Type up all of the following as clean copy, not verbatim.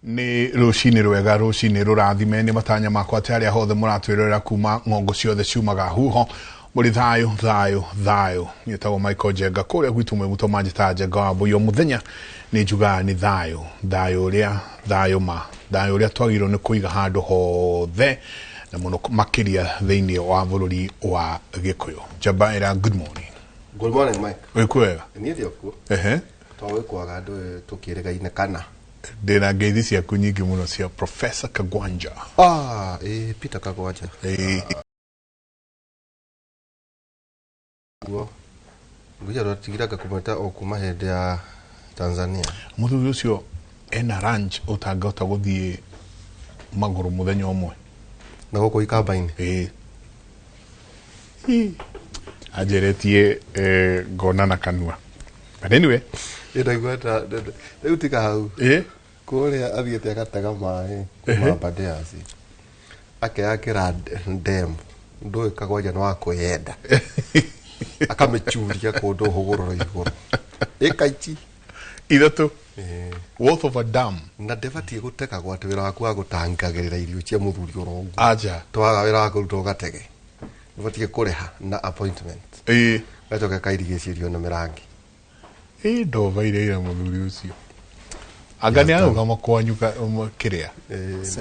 Ni rucini rwega rucini rurathime ni matanya makwa tari hothe muratwirira kuma ngongo ciothe ciumaga huho muri thayo nitagwo Michael Jenga kuria gwitu mwe muto manjita Jenga wa buyo muthenya ni njuga ni thayo uria twagirwo ni kuiga handu hothe na muno makiria thiini wa bururi wa Gikuyu. Jabaira, good morning. Good morning, Mike. Wekwega Ni thio ku tawe kwaga andu tukirigaine kana ndina ngeithi ciaku nyingi muno cia Professor Kagwanja. Peter Kagwanja. Nguja rotigiraga kumeta okuma hende ya Tanzania. Muthuri ucio ena ranch utangota guthie maguru muthenya omwe na goko ikabaini. Ajeretie ngona na kanua. But anyway, ndaigweta utika hau kuria athiete akataga mai kuma Badeasi akira ndem ndo Kagwanja no akoyenda akamechuria kundu hugurura iguru ikaichi ithatu worth of a dam na devatie guteka gwate wira waku wa gutangagirira irio cia muthuri urongo aja twaga wira waku ruto gatege devatie kureha na appointment gacoka kairigicirio na mirangi ndova ireira muthuri ucio agani aruga makwanyuka kiria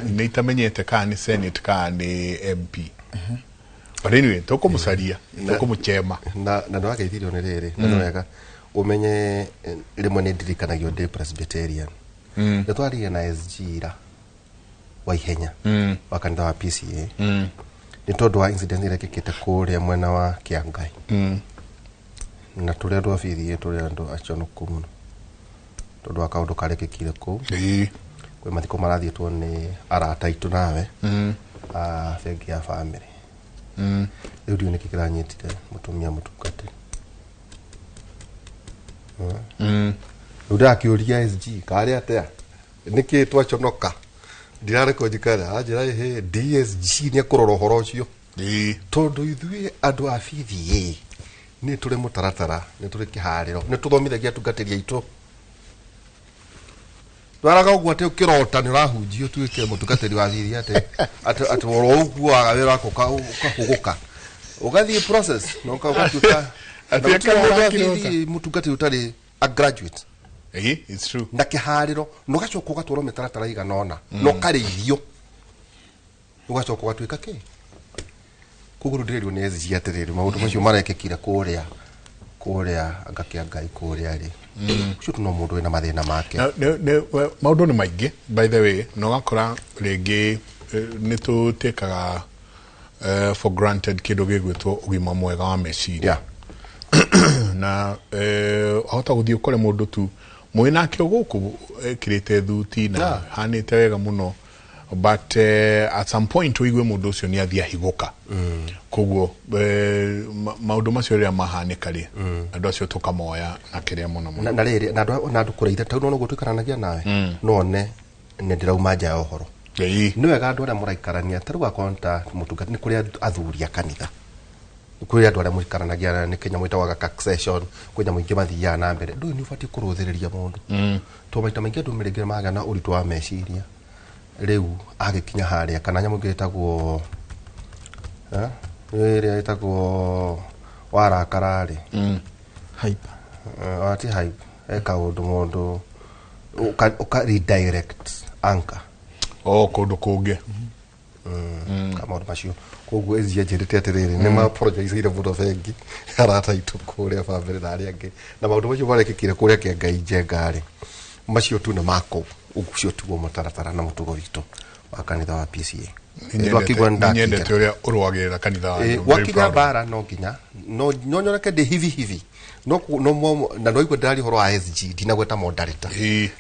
ni itamenyete kana ni senate kana ni MP. But anyway, tokumusaria tokumuchema na ndo akaithirio ni riri na wega umenye rimwe ni ndirikanagio de Presbyterian na twariye na SG ra wa ihenya wa kanitha wa PCA ni tondu wa incident ile kikite kuria mwena wa Kiangai na turia ndwafithie turia ndo achonoku muno tondu wa kaundu karekekire ku kwe mathiko marathietwo ni arata itu nawe bengi ya family ndio ni kikiranyitire mutumia mutukate ndio akiuria SG kare atia niki twachonoka ndirare kujikara ajira he DSG ni akurora horo ucio tondu ithui andu afithie ni turi mutaratara ni turi kihariro ni tuthomithagia tungatiria itu twaraga ugwa te ukirota ni rahunjio tuike mutungatiri wa thiri ate woro ugwa wira wako ukahuguka ugathie process no ukagatuka ati mutungatiri utari a graduate it's true na kihariro no gacoka ugatwaro mitaratara iganona no kariithio ugacoka ugatuika ki kugurudirio ni ezi atiriri maundu macio marekekira kuria agakiangai kuria ri shutu no mundu ina mathina make maundu ni maingi by the way no gakora ringi ni tutekaga for granted kido gigwitwo ugima mwega wa meciria na ahota guthii ukore mundu tu mwinake guku kirite thuti na hanite wega muno but at some point uigwe mundu ucio ni athia higuka koguo maundu macio ria mahanika ri andu acio tukamoya na kiria muno na riri na andu kuraitha tauno no gutukaranagia nawe none ne ndirauma nja ohoro ni wega andu aria muraikarania taru akonta mutungati ni kuria athuri kanitha kuria andu aria murikaranagia ni Kenya mwitawaga succession kunya mwingi mathia na mbere ndu ni ufati kuruthiriria mundu to maita maingi andu mirigire magana uritu wa meciria riu agikinya haria kana nyamu ngitagwo ire itagwo warakarari hype ati hype kaundu mundu uka redirect anchor kundu kungi kama macio koguo ezia jirite atiriri ni ma apologize ire mundu bengi arata itu kuria family na aria angi na maundu macio barekekire kuria Kiangai Jengari macio tu na mako ugucio tu mutaratara na mutugo witu wa kanitha wa PCA nyende teoria urwagirira kanitha wa wakinya bara no nginya no nyonyoreke de hivi no na no igwe ndari horo wa SG dinagweta moderator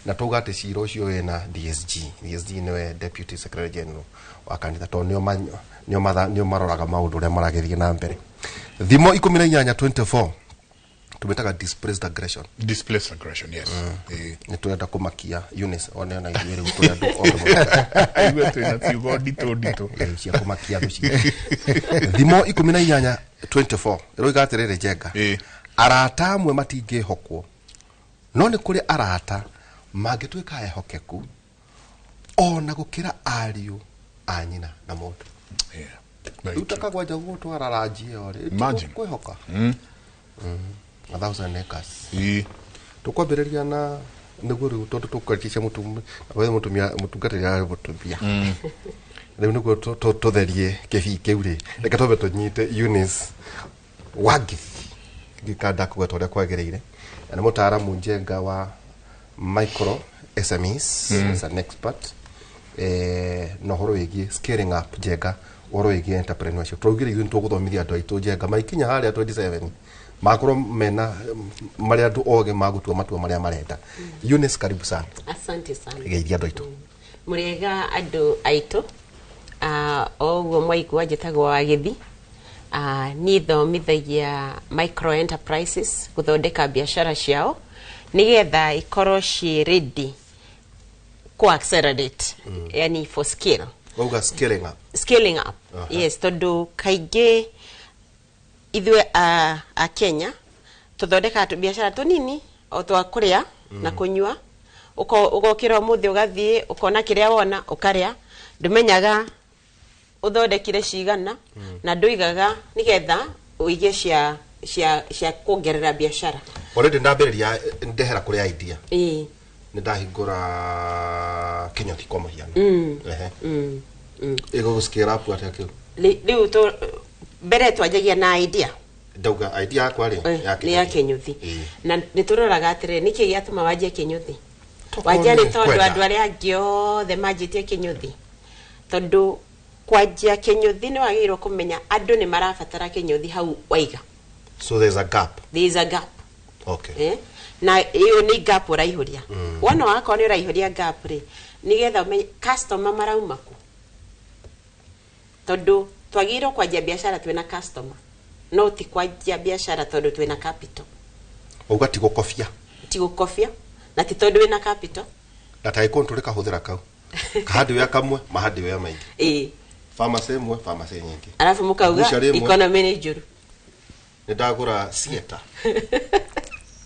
na tugate ciro ucio wena DSG niwe deputy secretary general wa kanitha to nio maroraga maundu ria maragerie na mbere thimo 18:24 tumetaga displaced aggression yes ni tuenda kumakia Eunice one na igwere gutoya ndu igwe twina tiugo dito cia kumakia ndu thimo 18:24 iroiga atiriri Jenga arata amwe matingihokwo no ni kuri arata mangituika ehokeku ona gukira ariu anyina na mundu utaka kwa jago twara ranji ore kwihoka 1000 acres tukwambiriria na niguo riu tondu tukwakisha mutungatira ya butumia riu niguo tutherie kibii kiu ri reka tobe tunyite Eunice Wagithi gikanda kugweta uria kwagiriire na mutaaramu Njenga wa micro SMEs as an expert no horo wigi scaling up Njenga horo wigi entrepreneurship tugire ithu tuguthomithia andu aitu Njenga maikinya haria 27 makoro mena mari andu oge magutua matua maria marenda Eunice karibu sana asante sana geithia andu aitu murega andu aitu oguo mwaigua njitagwo Wagithi ni thomithagia micro enterprises guthondeka biashara ciao nigetha ikorwo ci ready ku accelerate yani for scale oga scaling up yes tondu kaingi ithwe a Kenya tuthondeka tu biashara tunini o twa kuria na kunyua ugokira muthi ugathie ukona kiria wona ukaria ndumenyaga uthondekire cigana na nduigaga nigetha uige cia kuongerera biashara already ndambiriria ndehera kuria idea ni ndahingura Kinyothi kwa muhiano ego scale up atakio riu to mbere twajagia na idea ndauga idea yakwa ri ya Kinyothi na nituroraga atire niki giatuma wajia Kinyothi wajia ni tondu andu aria angi othe manjitie Kinyothi tondu kwajia Kinyothi ni wagirwo kumenya andu ni marabatara Kinyothi hau waiga so there is a gap okay na iyo ni gap uraihuria wona wako ni uraihuria gap ri nigetha umenye customer marauma ku tondu twagirwo kwajia biashara twina customer no ti kwajia biashara tondu twina capital ugati gukofia na ti tondu wina capital na tai control kahuthira kau kahadi ya kamwe mahadi ya maingi pharmacy mwe pharmacy nyingi alafu mukauga economy ni juru ndagura theater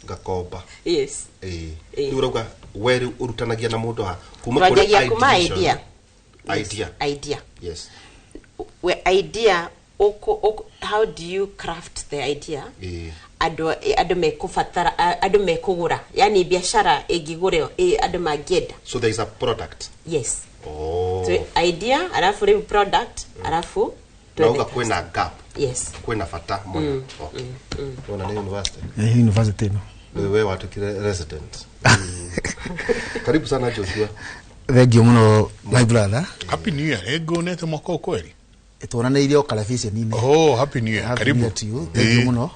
gakomba yes urauga where urutanagia na mundu ha kuma kuri idea yes we idea how do you craft the idea ado mekufatara ado mekugura yani biashara egigure ado mageda so there is a product yes so idea alafu re product alafu nauga kwena gap yes kwena fata mona okay ona ni university no wewe watukire resident karibu sana Joshua thank you muno my brother happy new year ego nete mwaka kweli tuonaniire o television nini happy new year karibu thank you muno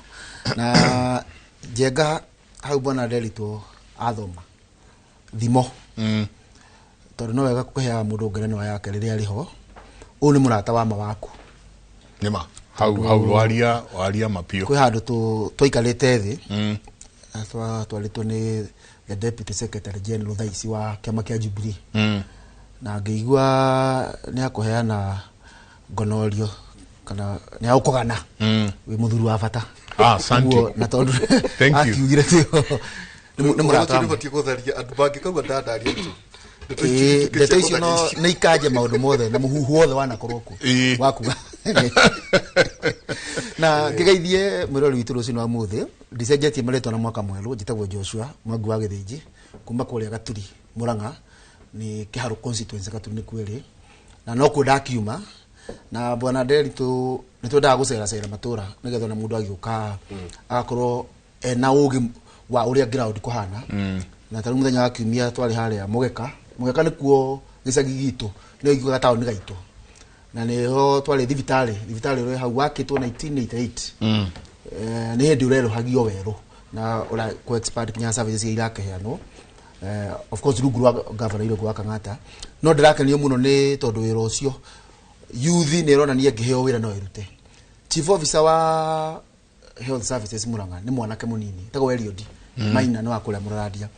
na Njenga hau bona delito athoma thimo tondu no wega kuhea mundu ngerenwa yake riria ari ho u ni murata wa mawaku nima hau waria mapio kwi handu twikarite thi twalitwo ni the deputy secretary general thaisi wa kiama kia Jubilee na ngeigua ni akuheana ngonorio kana ni aukogana wi muthuru wa bata asante na tondu thank you akiugire tio ni murata ni gutharia andu bangi kauga ndadaria tu ndeto icio no ni ikaje maundu mothe na muhuhu wothe wanakorwo waku na ngigeithie mwirori witu rucio wa muthi ndicenjetie maretwa na mwaka mweru njitagwo Joshua Mwangi wa Githinji kuma kuria Gaturi Muranga ni Kiharu constituency Gaturi ni kweli na no ku ndakiuma na bwana Nderitu nitwendaga gucera matura nigetha na mundu agiuka agakorwo na ugi wa uria ground kuhana na taru muthenya wa kiumia twari haria Mugeka ni kuo gicagi gitu ni igwa tauni gaitu na niho twari thibitari ro hau wakitwo 1988 ni hindi urero hagio weru na ura ku expert kinya services irake heano of course rungu rwa governor iro kwa Kang'ata no ndirakenio muno ni tondu wira ucio youth ni ronania ngiheo wira no irute chief officer wa health services Muranga ni mwanake munini tago Eliod maina no akule muradia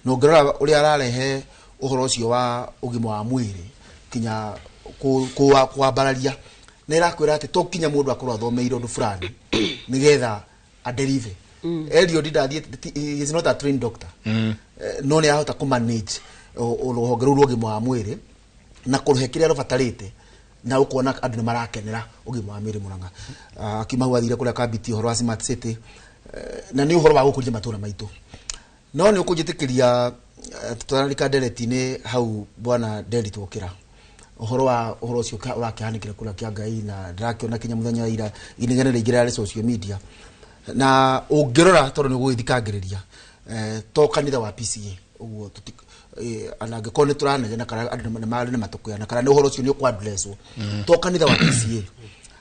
no ngerora uri ararehe uhoro ucio wa ugima wa mwiri kinya kwa bararia nera kwira ati to kinya mundu akorwo athomeire undu fulani nigetha adelive Eliod ndathie is not a trained doctor no ni ahota ku manage uruhonge ru ugima wa mwiri na kuruhe kiria rubatarite na ukona andu ni marakenera ugima wa miri Murang'a akimahu athire kuria kabiti horo wa smart city na ni uhoro wa gukuria matura maitu no ni ukujitikiria tutarika dereti-ini hau bwana Derrick Okira uhoro ucio urakihanikira kuria kia Ngai na ndirakiona kinya muthenya wa ira inegene rigira social media na ungirora tondu ni gwithikagiriria to kanitha wa PCA uguo anage kone turanege na kana andu ni mari ni matukuya na kana ni uhoro ucio ni kwa addresswo to kanitha wa PCA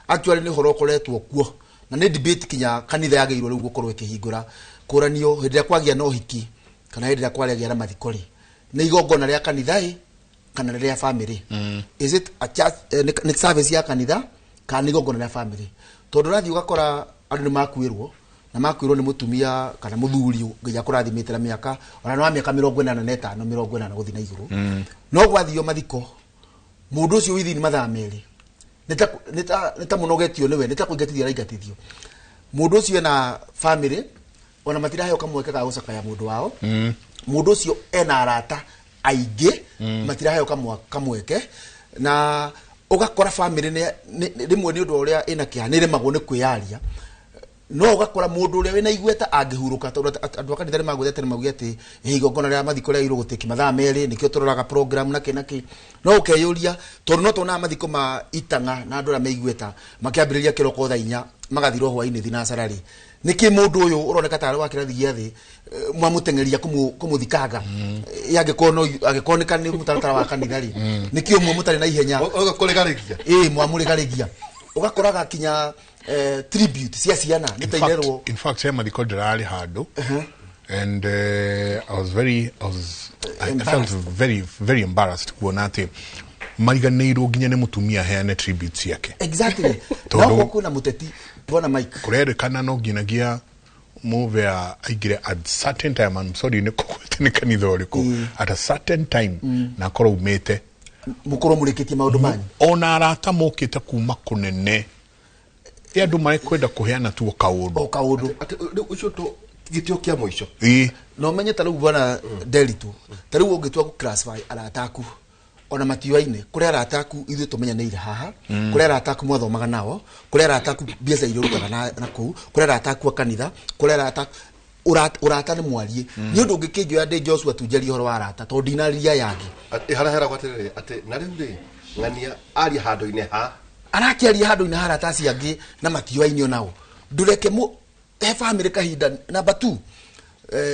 actually ni uhoro ukoretwo kuo na ni debate kinya kanitha yageirwo riu gukorwo ikihingura kuranio hindia kwagia no hiki kana hindia kwagia na mathikori ni igongona ria kanitha kana ria family is it a church next service ya kanitha kana igongona ria family tondu rathi ugakora andu ni makuirwo na makwirwo ni mutumia kana muthuri nginya kurathimite na miaka ona no miaka 45 40 guthi na iguru no gwathio mathiko mundu ucio withini mathaa meri nita munogetio niwe nita kuingatithia raingatithio mundu ucio na family ona matirahe kamweke ga gucaka ya mundu wao mundu ucio ena arata aige matirahe kamweke na ugakora family ni rimwe ni undu uria ina kihanire magwo ni kwiyaria no ugakora mundu uria wina igweta angihuruka tondu andu akanitha ni magwethete ni maugi ati igongona ria mathiko ria iru gutiki mathaa meri nikio turoraga program naki no ukeyuria tondu no tona mathiko ma itanga na andu aria meigweta makiambiriria kiroko thaa 4 magathiro hwaini thinasarari niki mundu uyu uroneka tare wa kirathi giathi mwamutengeria kumuthikaga yangikono agikoneka ni mutaratara wa kanitha ri niki umwe mutari na ihenya ugakoregarigia mwamurigaregia ugakoraga kinya tribute cia ciana nitairerwo in fact sema the rally hado and I felt very embarrassed kuona ati mariganirwo ginya ne mutumia heane tribute yake exactly no kuna muteti bona Mike kurerikana no ginagia move aigire at certain time I'm sorry ne kukwete ne kanitha uriko at a certain time na koro umete mukoro mureketie maundu manyu ona arata mokite kuma kunene ya ndu mai kwenda kuheana tu kaundu ati ucio to gitio kia moico no menye taru bwana Derrick taru ungitua ku classify arataku ona matioine kuria arataku ithu tumenya neire haha kuria arataku mwathomaga nao kuria arataku biacara irutaga na ku kuria arataku kanitha kuria arataku urata ni mwarie ni undu ngikinjo ya Joshua tunjeri horo wa arata to dinaria yangi harahera gwaterere ati na riu ri ngania ari hando-ine ha arakiaria hando-ine harata ciangi na matioine onao ndureke mu he family kahinda number 2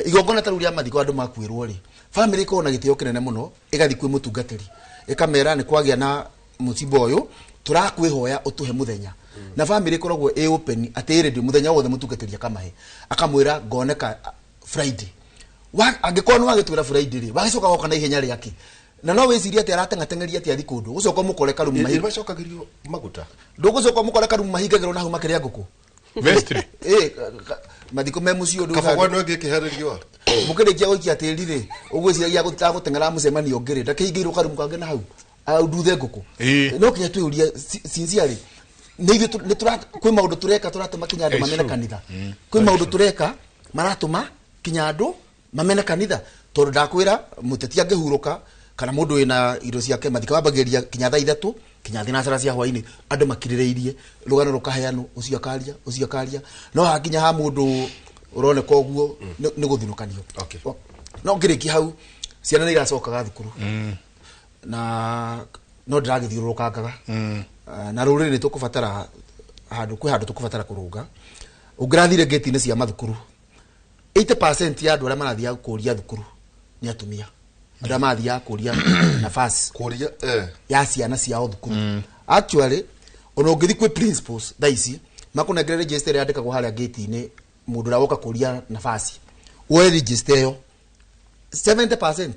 igongona taru ria mathiko andu makwirwo ri family ko na gitio kinene muno igathi kwi mutungatiri ikamera ni kwagia na musibo uyu turakwihoya utuhe muthenya na family koragwo open atire ndi muthenya wothe mutungatiri akamahe akamwira ngoneka Friday angikonu wagitwira Friday ri wagicoka goka na ihenya riake na no wiciria ati aratengatengeria ati athi kundu gucoka mukore karumu mahinga macokagirio maguta ndugucoka mukore karumu mahingagiro na hu makiria nguku vestry mathiko me mucio ndu kabagwa no ngikihererio mukirikia guikia tiri ri ugwiciria gutengera mucemanio ngiri ndakiingirwo karumu kange na hau nduthe nguku no kinya tuyuria sincerely ni tura kwi maundu tureka turatuma kinya andu mamene kanitha kwi maundu tureka maratuma kinya andu mamene kanitha tondu ndakwira muteti angihuruka kana mundu wina indo ciake mathika wambagiria kinya thaa 3 kinya thinacara cia hwaini andu makirireirie rugano rukaheano ucio karia no hakinya ha mundu uroneka uguo ni guthinukanio no ngiriki hau ciana ni iracokaga thukuru na no ndiragithiurukangaga na ruriri ni tukubatara handu tukubatara kurunga ungirathire gate-ini cia mathukuru 80% ya andu aria marathia kuria thukuru ni atumia aria mathia kuria nafasi kuria ya ciana cia thukuru actually ono ngithi kwi principals thaici makunengere register yandikagwo haria gate-ini mundu rawoka kuria nafasi we register yo 70%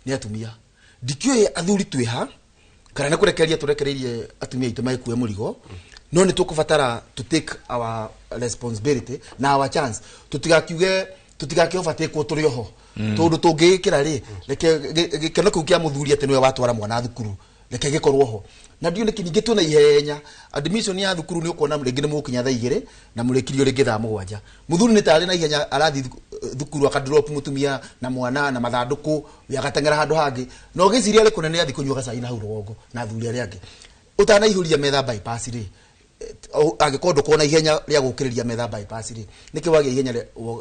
ni atumia dikio athuri twiha kana ne kurekeria turekereirie atumia itu maikue murigo no ni tukubatara to take our responsibility na our chance tutigakiuge ofate ko turioho tondu tungikira ri reke gikeno kiu kia muthuri ati niwe watwara mwana thukuru reke gikorwo ho na ndio ni kinyingi tu na ihenya admission ya thukuru ni ukona mringi ni mukinya thaa 2 na murekirio ringi thaa 7 muthuri ni tare na ihenya arathi thukuru akadrop mutumia na mwana na mathanduku yagatengera handu hangi no giciria ri kunene athi kunyuga cai na hau rugongo na thuri aria angi utanaihũria metha bypass ri agikondo kona ihenya ria gukiriria metha bypass ri niki wagi ihenya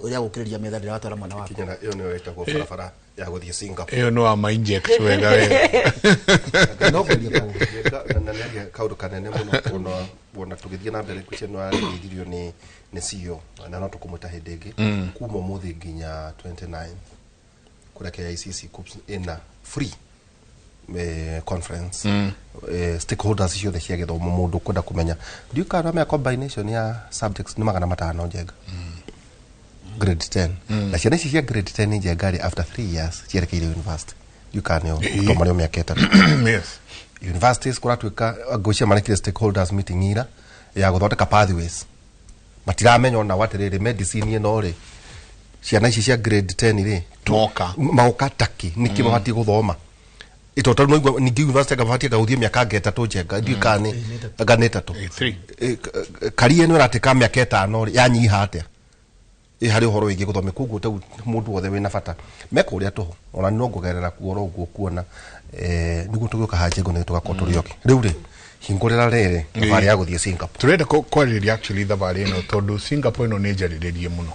ria gukiriria metha ria watwara mwana wako kinyana iyo niyo etagwo barabara ya guthie Singapore iyo no ama inject wega wega no kuria na nege kaundu kanene muno wona tugithie na mbere kucia no arigirio ni CEO na no tukumuta hindingi kuma muthi nginya 29 kura KICC CUPS ina free conference stakeholders issue the share githomo mundu kwenda kumenya do you kana combination ya subjects ni 500 njega grade 10 na ciana ici cia grade 10 njega after 3 years cierekeire university you can yo tomario miaketa yes universities kuratuika gocia manekire stakeholders meeting ira ya guthondeka pathways matiramenya ona watiriri medicine ino ri ciana ici cia grade 10 ri moka taki niki bahati guthoma itoto no ningi university gabahati gaguthie miaka ngetatu njega ndikane ganetatu kari eno ratika miaka 5 ri yanyiha atia hari horo wigi guthome kugu ta mundu wothe wina bata meko uria toho ona no ngugerera kuoro uguo kuona niguo tuguka haje ngo ne tugakotorioke riu ri hingurira rere bari ya guthie Singapore turenda kwariria actually thabari ino tondu Singapore ino ni njaririe muno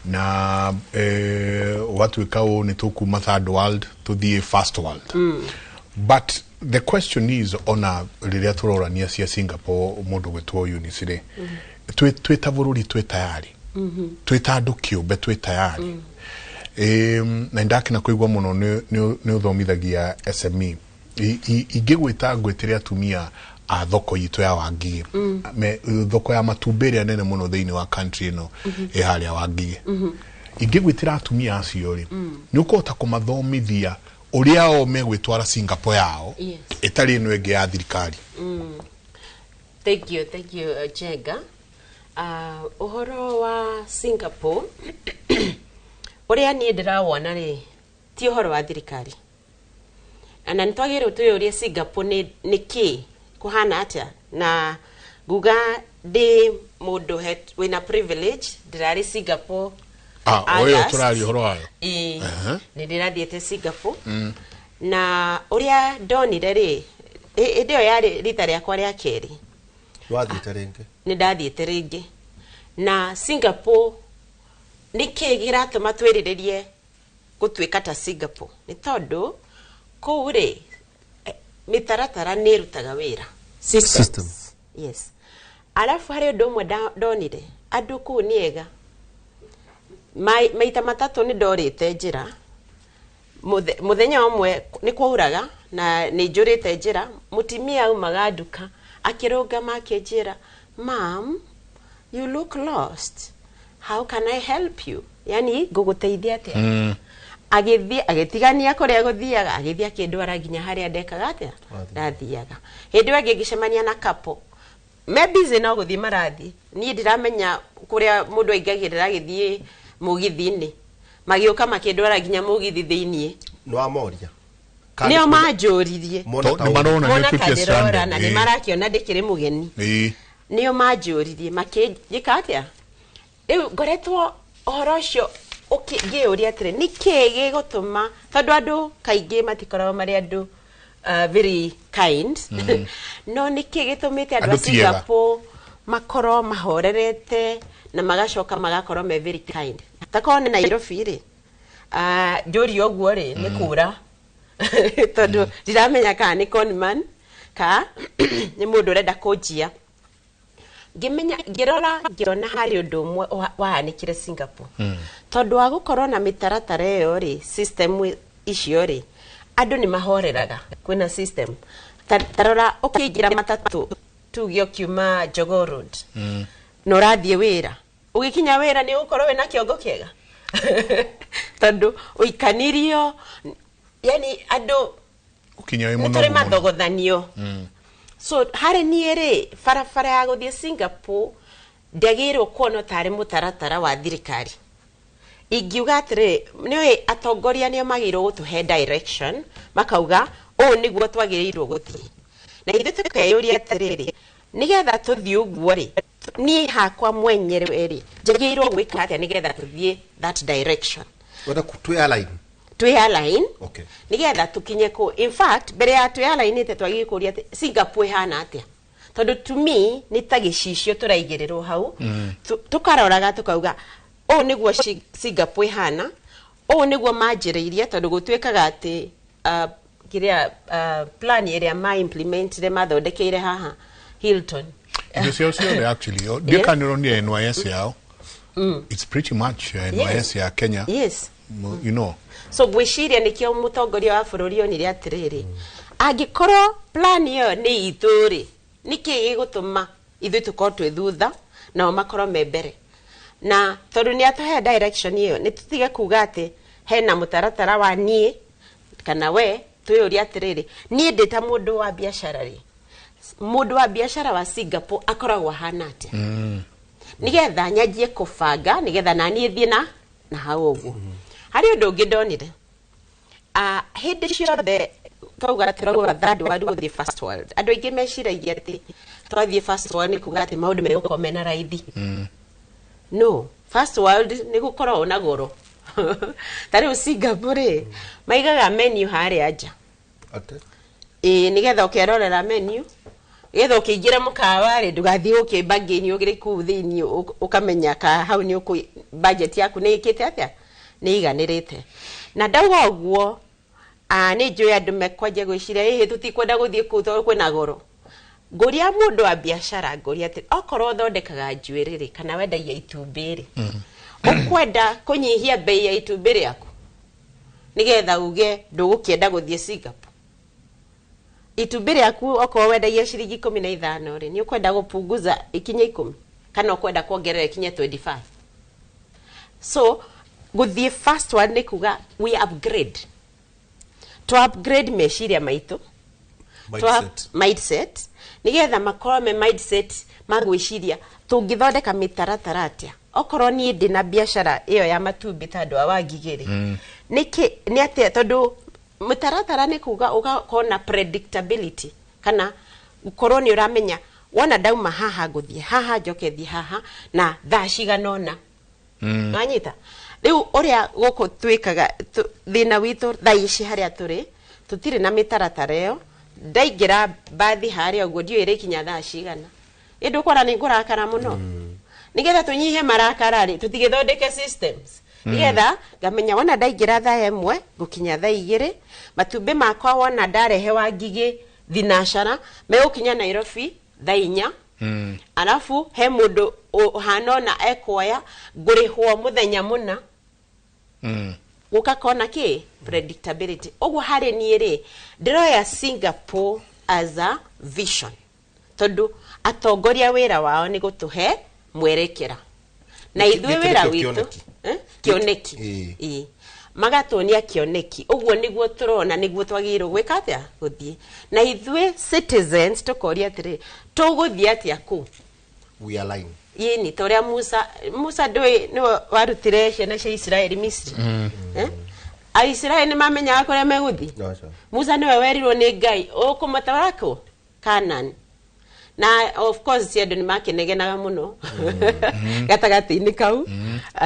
na watu ikao ni tukuma third world to the first world but the question is ona riria turorania cia Singapore mundu gwetwo unisire twita bururi twitayari twita andu kiumbe twitayari na ndakina kuigwa muno ni uthomithagia SME ingigwita ngwetire atumia a thoko yitu ya Wangige me thoko ya matumbere nene muno thiini wa country no ihari ya Wangige ingigwitira atumia acio ri ni ukota kumathomithia uria o megwitwara Singapore yao itari ino enge ya thirikari. Thank you Jenga. Uhoro wa Singapore uria ni ndirawona ri ti uhoro wa thirikari ana nitwagire tuyoria Singapore ni ki kuhana atia na guga ndi mundu wina privilege ndirari Singapore oyo turari uhoro wayo ni ndirathiete Singapore na uria ndonire ri ndio yari rita riakwa ria keri wathiite ringi ni ndathiite ringi na Singapore ni ki giratuma twiriririe gutwika ta Singapore ni tondu kuri mitaratara ni rutaga wira system yes alafu hari undu umwe ndonire andu ku niega maita matatu ni ndorite njira muthenya umwe ni kwauraga na ni njurite njira mutimia aumaga nduka akirungama akinjira ma'am you look lost how can I help you yani nguguteithia atia agitigania kuria guthiaga agithia kindwara ginya haria ndekaga atia ndathiaga hindi wangi ngicemania na couple maybe no guthi marathi ni ndiramenya kuria mundu aingagirira agithie mugithini magioka makindwara ginya mugithi thiini no amoria nio manjuririe marona ni tukiona na ni marakiona ndikire mugeni nio manjuririe makijika atia riu ngoretwo ohoro ucio ngiuria atire nikigi gutuma tondu andu kaingi matikoragwo mari andu very kind no niki gitumite andu Singapore makoro mahorerete na magacoka magakorwo me very kind takone na Nairobi ri njuri oguo ri ni kura tondu ndiramenya kana ni conman ka ni mundu renda kunjia ngimenya ngirona hari undu umwe wahanikire Singapore tondu wa gukorwo na mitaratara iyo ri system icio ri andu ni mahoreraga kwina system tarora ukiingira matatu tugio kiuma Jogoo Road no rathie wira ugikinya wira ni ukorwo wina kiongo kiega tondu uikanirio yani andu ukinya we muno mutare mathogothanio so hari ni ri farafara ya guthie Singapore ndagirwo kuona tari mutaratara wa thirikari ingiuga atire ni atongoria ni magirwo gutuhe direction makauga o niguo twagirirwo guthie na ithu tukeyuria atiriri nigetha tuthie uguo ri ni hakwa mwenyewe ri njagirwo gwika atia nigetha tuthie that direction wenda kutwe align okay nigetha tukinye ko in fact bere ya twe align ite twagi kuria Singapore hana atia tondu to me ni tagishicio turaigirirwo hau tukaroraga tukauga o niguo Singapore hana o niguo manjiriirie tondu gutwekaga ati kiria plan area ma implement le mathondekeire haha Hilton they actually they can run the NYS yao it's pretty much NYS ya Kenya yes you know so gwiciria nikio mutongoria wa bururi onire atiriri angikorwo plan yo ni ituri niki gigutuma ithu tukorwo twi thutha na makorwo membere na tondu ni atuhe direction iyo ni tutige kuga ati hena mutaratara wa nie kana we tuyuria atiriri nie ndita mundu wa biashara ri mundu wa biashara wa Singapore akoragwo hana atia nigetha nyajie kubanga nigetha nani thie na hau uguo hari undu ungi ndonire hindi ciothe twauga turagura third world guthie first world andu aingi meciragia ati twathie first world ni kuga ati maundu megukorwo mena raithi no first world ni gukorwo na goro tari Singapore maigaga menu haria aja nigetha ukerorera menu getho ukiingira mukawa ri ndugathie ukibangini ugire ku thini ukamenya ka hau ni uku budget yaku ni ikite atia ni iganirite na ndauga uguo ni njoya andu mekwaje gwiciria hihi tutikwenda guthie ku to kwina goro nguria mundu wa biashara nguria ati okorwo thondekaga njuiriri kana wendagia itumbiri ukwenda kunyihia bei ya itumbiri yaku nigetha uge ndugukienda guthie Singapore itumbiri yaku okorwo wendagia ciringi 15 ri ni ukwenda gupunguza ikinye 10 kana ukwenda kuongerera ikinye 25 so guthie first one ni kuga we upgrade to upgrade meciria maitu mindset nigetha makorwo me mindset magwiciria tungithondeka mitaratara atia okorwo ni ndina biashara iyo ya matumbi tandu awangigiri ni atia tondu mitaratara ni kuga ukona predictability kana ukorwo ni uramenya wona dauma haha guthie haha njokethi haha na thaa ciganona anyita riu uria guku twikaga thina witu thaici haria turi tutire na mitaratara iyo ndaigira bathi haria uguo ndio ikinya thaa cigana indu kwara ni ngurakara muno nigetha tunyihe marakara ri tutigithondeke systems nigetha ngamenya wona ndaigira thaa imwe gukinya thaa igiri matumbi makwa wona ndarehe wa ngigi thinashara megukinya Nairobi thaa 4 alafu he mundu hanona ekoya ngurihwo muthenya muna ukakona ki predictability ogwo hari ni ri ndiroya Singapore as a vision tondu atongoria wira wao ni gutuhe mwerekera na ithwe wira witu kioneki magatonia kioneki ogwo niguo turona niguo twagirwo gwika atia guthie na ithwe citizens tukoria atiri tuguthie atia ku we align yini toria Musa ndoi no warutire ciana cia Israeli Misri Israeli ni mamenya kuria meguthi Musa niwe werirwo ni Ngai ukumatarako Canaan na of course ciandu ni makenegenaga muno gatagati-ini kau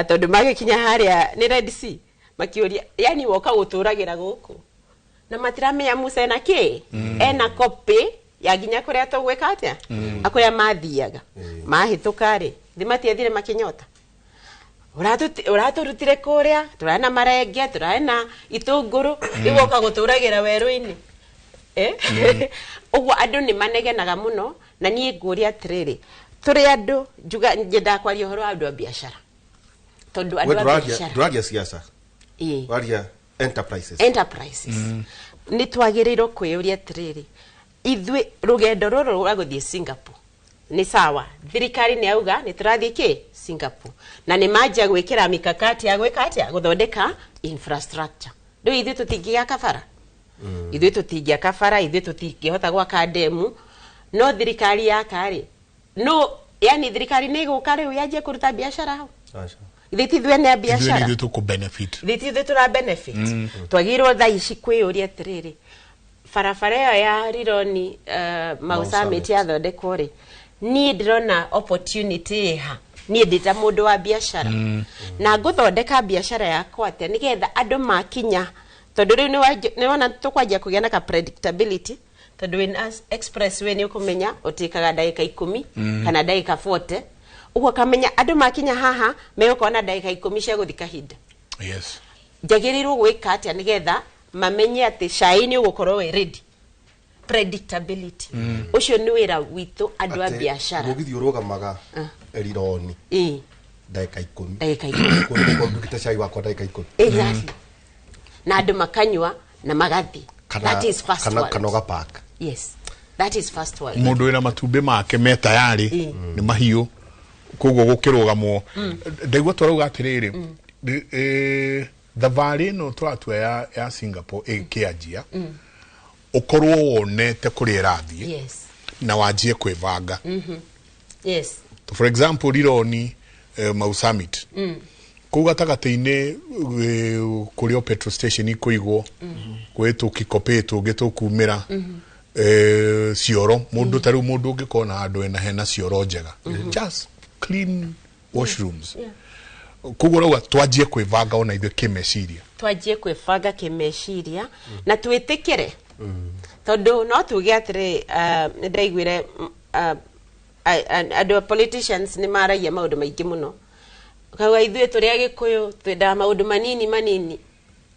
tondu magikinya haria ni Red Sea makiuria yani woka guturagira guku na matiramenya Musa ena ki ena copy ya ginya kuria tugwika atia akuria mathiaga mahituka ri thimatiethire makinyota uraturutire kuria turana marenge turana itunguru igoka guturagira weru-ini ogwo andu ni manegenaga muno na nie nguria atiriri turi andu njuga njenda kwaria horo andu a biashara tondu andu a biashara duragia siasa waria enterprises ni twagirirwo kwiyuria atiriri ithwe rugendo ruru rwa guthie Singapore ni sawa thirikari ni auga ni turathie ki Singapore na ni maja gwikira mikakati ya gwika atia guthondeka infrastructure ndu ithu tutingia kabara ithu tutingia kabara ithu tutingihota gwaka demu no thirikari ya kari no yani thirikari ni guka riu yaje kuruta biashara hau thithithwe ni biashara ithu tuku benefit thithithwe tura benefit twagirwo thaa ici kwiyuria atiriri farafara ya rironi Mau Summit yathondekwo ri niĩ ndĩrona opportunity ha niĩ ndĩta mũndũ wa biacara na ngũthondeka biacara yakwa atĩa nĩgetha andũ makinya tondũ rĩu nĩ wona tũkwanjia kũgĩa na ka predictability tondũ wĩna expressway nĩ ũkũmenya ũtĩkaga ndagĩka 10 kana ndagĩka 40 ũguo kamenya andũ makinya haha megũkorwo na ndagĩka 10 cia gũthika kahinda yes njagĩrĩirwo gwĩka atĩa nĩgetha mamenye atĩ cai nĩ ũgũkorwo wĩ ready predictability ucio nĩ wĩra witũ andũ a biacara mũgithi ũrũgamaga erironi ndagĩka 10 ndagĩka 10 kondukita cai wakwa ndagĩka 10 exactly na andũ makanyua na magathi that is first world kanoga park yes that is first world mũndũ wĩna matumbĩ make me tayari nĩ mahiũ koguo gũkĩrũgamwo ndaigua twarauga atĩrĩrĩ thabarĩ ĩno tũratua ya Singapore ĩkĩanjia ukorwo wonete kũrĩa ĩrathiĩ yes na wanjie kwĩbanga yes for example Rironi Mau Summit kũu gatagatĩ-inĩ kũrĩa petrol station ikũigwo gwĩtũ kikopetwo gĩtũkumĩra cioro mũndũ tarĩu mũndũ ũngĩkorwo na handũ hena cioro njega just clean washrooms koguo rauga twanjie kwĩbanga ona ithuĩ kĩmeciria twanjie kwĩbanga kĩmeciria na twĩtĩkĩre tondu no tuge atire ndaiguire andũ politicians ni maragia maundu maingi muno kawa ithuĩ tũrĩ agĩkũyũ twendaga maundu manini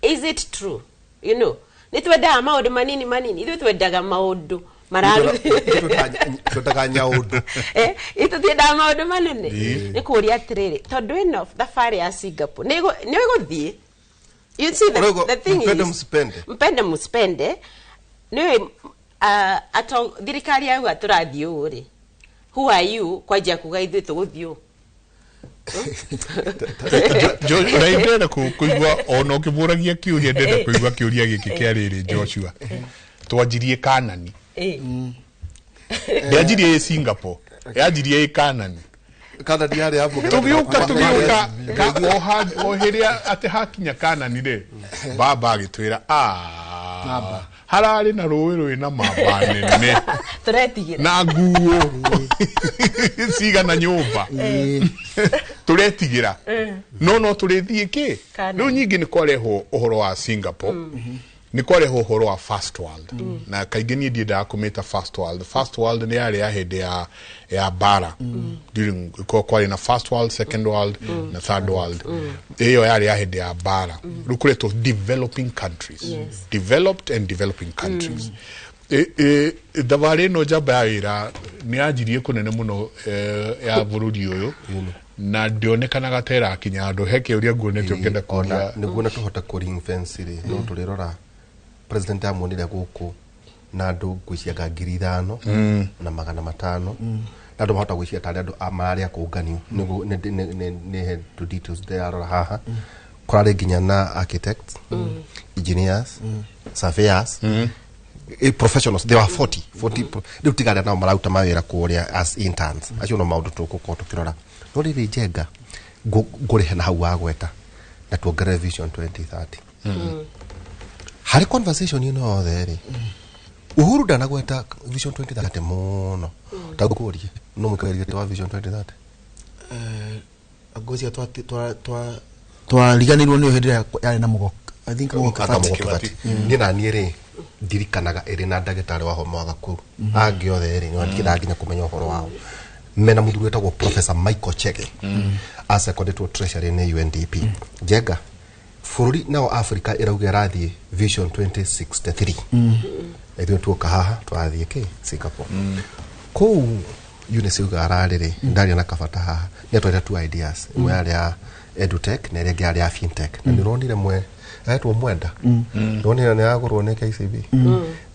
is it true you know ni twendaga maundu manini ithuĩ twendaga maundu mararu twendaga nyaundu itutiendaga maundu manene ni kũria atirĩrĩ tondu ĩno thabarĩ ya Singapore nĩ ĩgũthiĩ you see the thing is mpende muspende no ato thirikari yau atũrathiĩ ũrĩ who are you kwajia kuga ithuĩ tũgũthiĩ ndĩrenda kũigua ona ũkĩmũragia kĩũria ndĩrenda kũigua kĩũria gĩkĩ kĩa rĩrĩ Joshua twanjirie Kanani ndĩanjirie Singapore yanjirie Kanani Kanani yarĩ hapo tũgĩũka o hĩrĩa atĩ hakinya Kanani rĩ baba agĩtwĩra hararĩ na rũĩ na mamba nene tũretigĩra na nguo cigana nyũmba tũretigĩra no tũrĩthiĩ kĩ rĩu nyingĩ nĩ kwarehwo ũhoro wa Singapore nĩ kwarehwo ũhoro wa first world na kaingĩ niĩ ndiendaga kũmĩta first world nĩ yarĩ ya hĩndĩ ya bara during kwarĩ na first world second world na third world ĩyo yarĩ ya hĩndĩ ya bara rĩu kũretwo developing countries developed and developing countries thabarĩ ĩno njamba ya wĩra nĩ yanjirie kũnene mũno ya bũrũri ũyũ na ndionekanaga ta ĩrakinya handũ he kĩũria nguonete ũkĩenda kuona nĩguo na tũhota kũ-ring fence rĩ no tũrĩrora president amonire gũkũ na andũ ngwĩciaga 5,000 na 500 na andũ mahota gwĩcia tarĩ andũ mararĩa kũnganio nĩ head to details ndĩrarora haha kũrarĩ nginya na architects engineers surveyors professionals they were 40 rĩu tigarĩa nao marauta mawĩra kũrĩa as interns acio no maũndũ tũgũkorwo tũkĩrora no rĩrĩ njenga ngũrĩhe na hau wagweta na tuongerere vision 2030 harĩ conversation ino yothe rĩ Uhuru ndanagweta vision 2030 mũno tagũkũrie no mũkageria wa vision 2030 agocia twariganirwo nĩ hĩndĩ yarĩ na mũgoka I think Kibaki ni na niĩ rĩ ndirikanaga ĩrĩ na ndagĩtarĩ wa homa Gakuru angĩ othe rĩ nĩ ndikĩra nginya kũmenya ũhoro wao mena mũndũ wetagwo Professor Michael Chege aseconded treasury nĩ UNDP Jega bũrũri nao Africa ĩrauga rathiĩ vision 2063 ithuĩ tuoka haha twathiĩ kĩ Singapore kũu UNICEF ararĩ ndari na kabata haha nĩ twetha two ideas imwe yarĩ ya edutech na ĩrĩa ĩngĩ yarĩ ya fintech na nĩronire mwe etwo mwenda ndonire nĩ yagũrwo nĩ KCB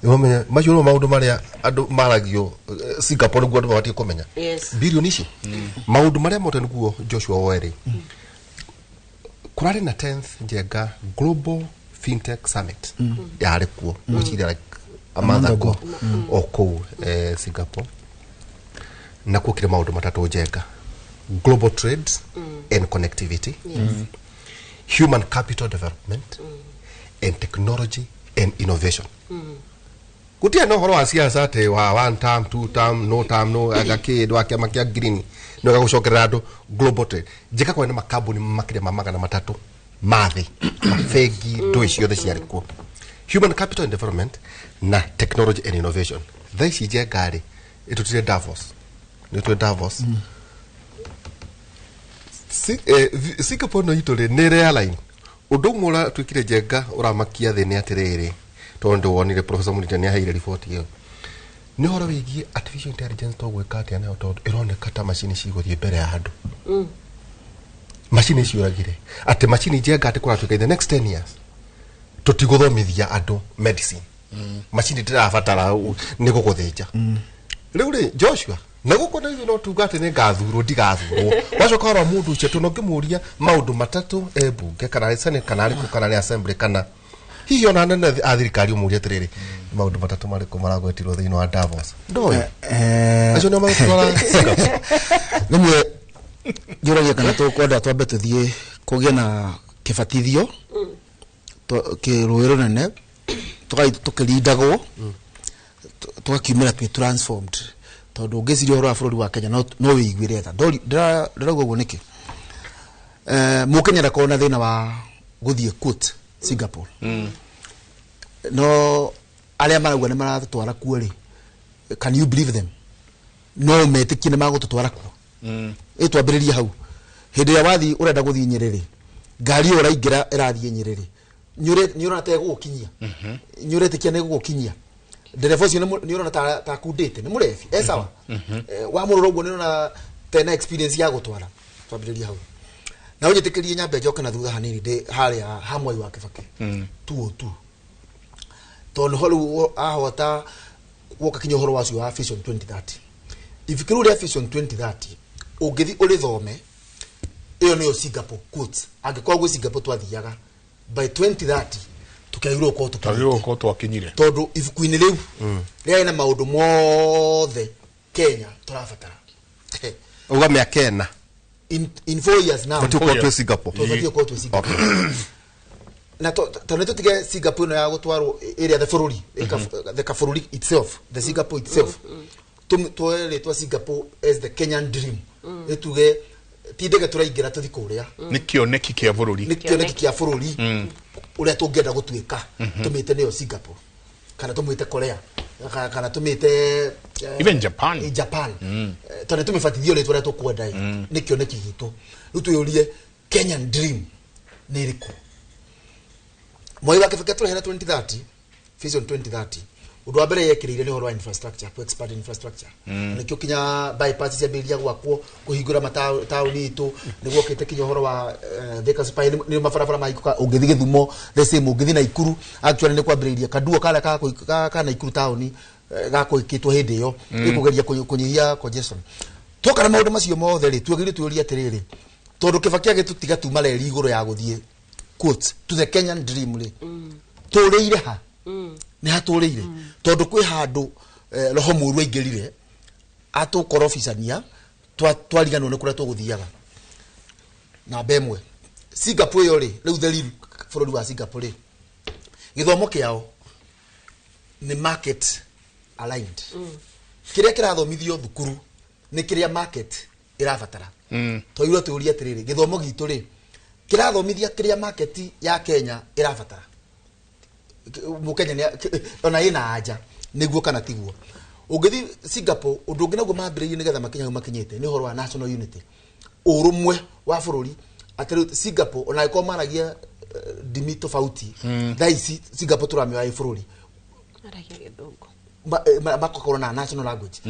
ũmenye macio no maũndũ marĩa andũ maragio Singapore nĩguo andũ mabatie kũmenya bilioni ici maũndũ marĩa mote nĩguo Joshua Oeri kurari na 10th Njenga Global Fintech Summit yarĩ kuo which is like a month ago oko Singapore na kukire maũndũ matatũ Njenga global trade and connectivity human capital development and technology and innovation Kutia no horo wa siasa ate wa 1 term 2 term no term no agake do akia makia green no gagucokerera andu global trade jika kwa ni makambuni makire mamagana matatu mathi mafegi do ciothe ciarikuo human capital and development na technology and innovation thaici je ngari itutire Davos nitwe Davos Singapore no itore ne airline undu mura twikire jenga uramakia thi ni atiriri tondu wonire professor Munita ni aheire report iyo ni horo wigie artificial intelligence to gweka atia nayo tondu ironeka ta machine ciguthie mbere ya andu machine ciuragire ati machine jenga ati kura twika in the next 10 years tutiguthomithia andu medicine machine tirabatara ni guguthinja riu ri Joshua na guko na no tugate ne gathuro ndigathuro wacoka ro mundu ucio tuno ngimuria maundu matatu ebunge kana sene kana ariku kana ni assembly kana hiyo na nene athirikari umuria tiriri maundu matatu mariku maragwetirwo thiini wa Davos ndoyo acio no magutwara nimwe juragia kana tukwenda twambe tuthie kugia na kibatithio ke ruiro nene tukirindagwo tugakiumira twi transformed tondu ngiciria horo wa bururi wa Kenya no wiguire tha ndirauga uguo niki mukenya ndakona thina wa guthie court Singapore no aria marauga ni maratutwara kuo ri can you believe them no metikie ni magututwara kuo itwambiriria hau hindi ya wathi urenda guthie Nyerere ngari yo raingira irathie Nyerere nyura te gukinyia nyure tikia ne gukinyia ndereva cio ni urona ta kundite ni murefi sawa wa muroro guo ni urona tena experience ya gutwara twambiriria hau na unyitikirie nyambe njoke na thutha hanini ndi haria hamwe wa Kibaki 202 tondu holu ahota woka kinyo horo wacio wa Vision 2030 ifikiru ria Vision 2030 ungithi uri thome iyo niyo Singapore quotes angikwa gwe Singapore twathiaga by 2030 tukairwo ko twakinyire tondu ifuku-ini riu ria ina maundu mothe Kenya turabatara uga me akena in 4 years now tuko to Singapore na tondu tutige Singapore no ya gutwarwo area the bururi the bururi itself the Singapore itself twere twa Singapore as the Kenyan dream etuge tidege turaingira tuthi kuria ni kioneki kia bururi uria tungenda gutwika tumite niyo Singapore kana tumite Korea kana tumite even Japan tondu tumifatithio ri twa tukwenda ni kioneki gitu rutuyurie Kenyan dream ni riku moi wa Kibaki turehera 2030 Vision 2030 undu wa mbere yekirire ni horo wa infrastructure to expand infrastructure nikio kinya bypass cia biria gwakwo kuhingura matauni itu niguo kite kinyo horo wa Thika Spy ni mabarabara maikuka ungithi Githumo the same ungithi na Ikuru actually ni kwambiriria kaduo kala kana Ikuru tauni gakwikitwo hindi yo ikugeria kunyihia congestion toka na maundu macio mothe ri twegire tuuria atiriri tondu Kibaki agitutiga tu maleri iguru ya guthie quotes to the Kenyan dream ri turiire ha ni haturiire tondu kwi handu roho muru aingirire atukorofisania twariganwo ni kuria tuguthiaga na bemwe Singapore yo ri riu theri bururi wa Singapore ri githomo kiao ni market aligned kiria kirathomithio thukuru ni kiria market irabatara toiro tuuria atiriri githomo gitu ri kirathomithia kiria market ya Kenya irabatara mukenya ona ina aja niguo kana tiguo ugithi Singapore undu ngina go mambiririe nigetha makenya makinyite ni horo wa national unity urumwe wa bururi ati Singapore ona iko maragia dimi tofauti thaici Singapore turamio ai bururi aragia githungu makokoro na national language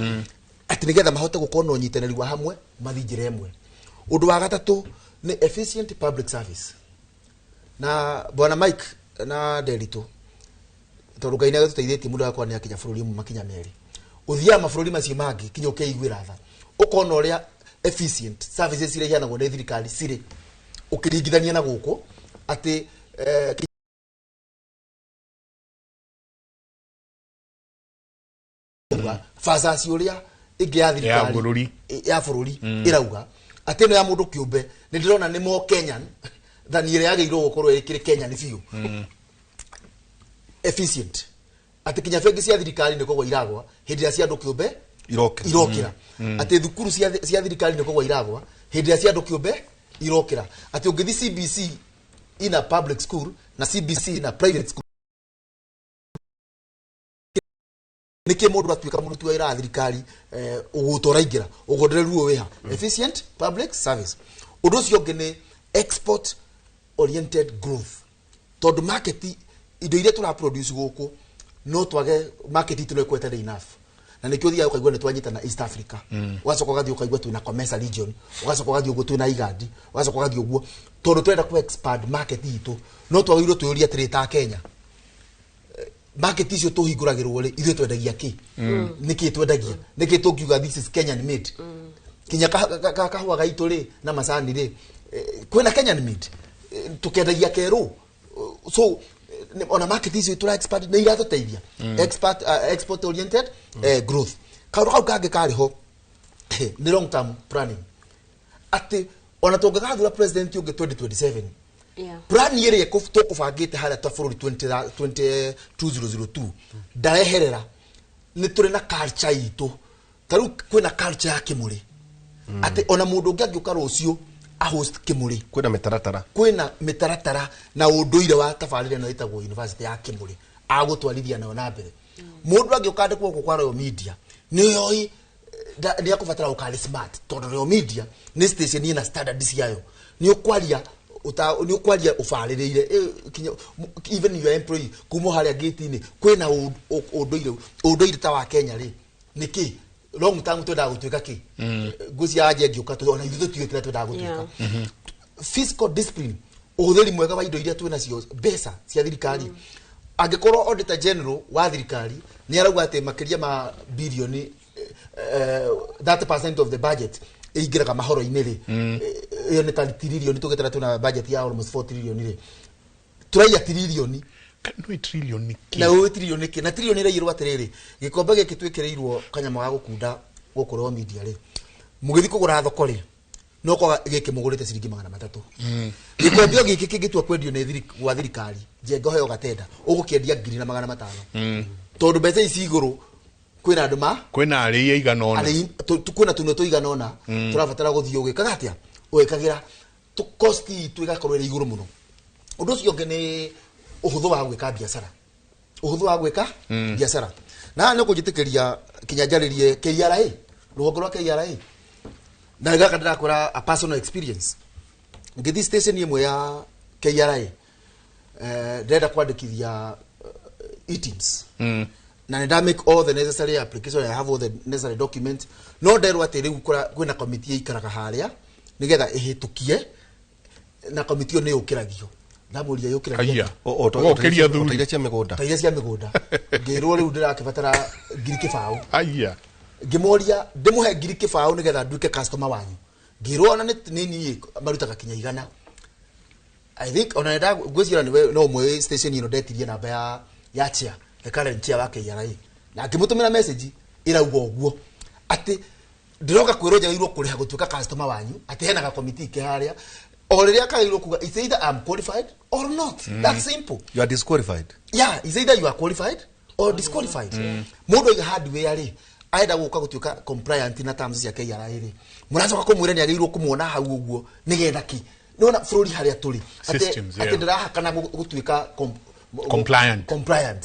ati nigetha mahote gukona unyitaniri wa hamwe mathinjire emwe undu wa gatatu ni efficient public service na bwana Mike na Derito tondu Ngai nä tũteithĩtie mũndũ wakwa nĩ akinya bũrũri ũmwe makinya merĩ ũthia mabũrũri macio mangĩ kinya ũkeiguĩra tha ũkona ũrĩa efficient services iria iheanagwo nĩ thirikari cirĩ ũkĩringithania na gũkũ atĩ fasasi ũrĩa ĩngĩ ya thirikari ya bũrũri ĩrauga atĩ no ya mũndũ kĩũmbe nĩ ndĩrona nĩ mo Kenyan than ĩrĩa yagĩrĩirwo gũkorwo ĩkĩrĩ Kenyan biũ efficient ati kinya bengi cia thirikari niko gwa iragwa hindi ya cia andu kiumbe irokira ati thukuru cia thirikari niko gwa iragwa hindi ya cia andu kiumbe irokira ati ungithi CBC in a public school na CBC in a private school niki mundu atuika murutu wa ira thirikari ugutora ingira ugondereru weha efficient public service undu cio ngene export oriented growth tondu market indo iria tura produce guku no twage market itu no kwete enough na nikio thia ukaigwa ne twanyita na East Africa ugacoka gathi ukaigwa tu na commercial region ugacoka gathi ugo tu na igadi ugacoka gathi uguo tondu twenda ku expand market itu no twagirwo tuyuria treta Kenya market icio tuhinguragirwo ri ithu twendagia ki niki twendagia niki tungiuga this is Kenyan made kinya kahua gaitu ri na macani ri kwena Kenyan made tukendagia keru so on a market icio tura expand na irato teithia export oriented growth karu kage kari ho ni long term planning ati ona tungathura president unge 2027 plan yere ye kufto kufagite hala ta fururi 2002 ndareherera ni turi na culture itu taru kwena culture ya kimuri ati ona mundu ungiuka rucio a host kimuri kwena metaratara na unduire wa tafarire no itagwo university ya kimuri agutwarithia nayo na mbere mundu angiuka ndikwo kwa Royal Media ni yoi ni akubatara ukali smart tondu Royal Media ni station ina standards yayo ni ukwaria ni ukwaria ufaririire even your employee kumo haria gate ni kwena unduire ta wa Kenya ri niki long time twenda gutuika ki guci aje ngiuka tu ona ithu tuikira twenda gutuika fiscal discipline utheri mwega wa indo iria twina cio besa cia thirikari angikorwo auditor general wa thirikari ni arauga ati makiria ma bilioni 30% of the budget igiraga mahoro iniri iyo ni trillion tugetera tuna budget ya almost 4 trillion ri turaiya trillion no trillion niki na trillion ira yirwa atiriri gikombe giki twikireirwo kanyama ga gukunda gukorwo media ri mugithi kugura thoko ri no kwa giki mugurite ciringi 300 gikombe giki kingitwa kwendio ne gwa thirikari jengo heyo gatenda ugukiendia 500 tondu mbeca ici iguru kwina nduma kwina ari iganona kwina tuno tuiganona turabatara guthio gwikaga atia wekagira tu cost twigakorwo ri iguru muno undu ucio ngene uhuthu wa gwika biashara na no kujitikiria kinyanjaririe KRA ruhonge rwa KRA na gaka ndirakora a personal experience ngithi station imwe ya KRA ndenda kwandikithia e-teams na nda make all the necessary application, I have all the necessary documents no nderwa ati riu kwina committee ikaraga haria nigetha ihitukie na committee ne ukiragio ndamuria yukiragio okiria thuri taire cia migunda ngirwo riu ndirakibatara ngiri kibao aya ngimuria ndimuhe ngiri kibao nigetha nduike customer wanyu ngirwo ona nini marutaga kinya igana I think ona nda gwicira niwe no mwe station ino ndetirie namba ya chia the current chair wa KRA na ngimutumira message irauga uguo ati ndiroka kwirwo njagirwo kuriha gutuika customer wanyu ati hena ga committee ke haria or riria kairwo kuga it's either I'm qualified or not. That's simple. You are disqualified. Yeah, it's either you are qualified or disqualified. Mundu iga hardware ri aida guka gutuika compliant na terms ya KRA ri muracoka kumwira ni agirwo kumuona hau uguo nigetha ki nona bururi haria turi ati ndirahakana gutuika compliant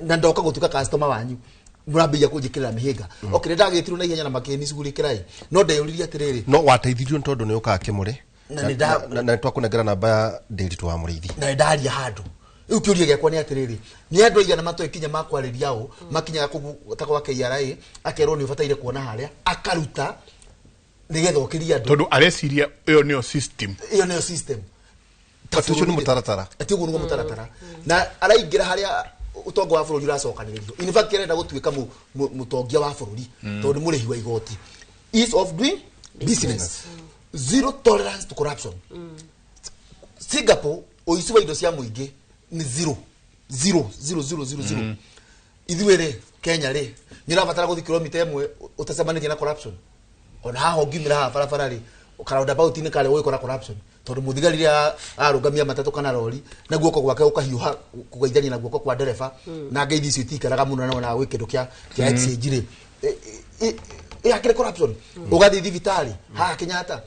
na ndoka gutuika customer wanyu murambia kujikira mihiga okay ndagitiru na ihenya na makeni cugurikirai no ndeyuririe atiriri no wateithirio tondu ni uka kimuri na twakunengera namba ya ndiri twa murithi na ndaria handu riu kiuria giakwa ni atiriri ni andu igana matwe kinya makwariria u makinya takwa KRA akerwo ni ubataire kuona haria akaruta nigetha ukiria andu tondu areciria iyo niyo system tatucio ni mutaratara atiugo ni mutaratara na araingira haria utongo wa bururi uracokaniririo in fact kirenda gutuika mutongia wa bururi tondu murehi wa igoti ease of doing business zero tolerance to corruption Singapore oici wa indo cia muingi ni zero ithuere Kenya ri nirabatara guthi kilomita imwe utacemanirie na corruption ona haho ngimira ha barabara ri roundabout ni kale wikora corruption tondu muthigari ria arungamia matatu kana rori na guoko gwake ukahiuha kugeithania na guoko kwa dereva na ngeithi icio itikaraga muno na gwi kindu kia exchange ri akire corruption ugathi thibitari ha Kenyatta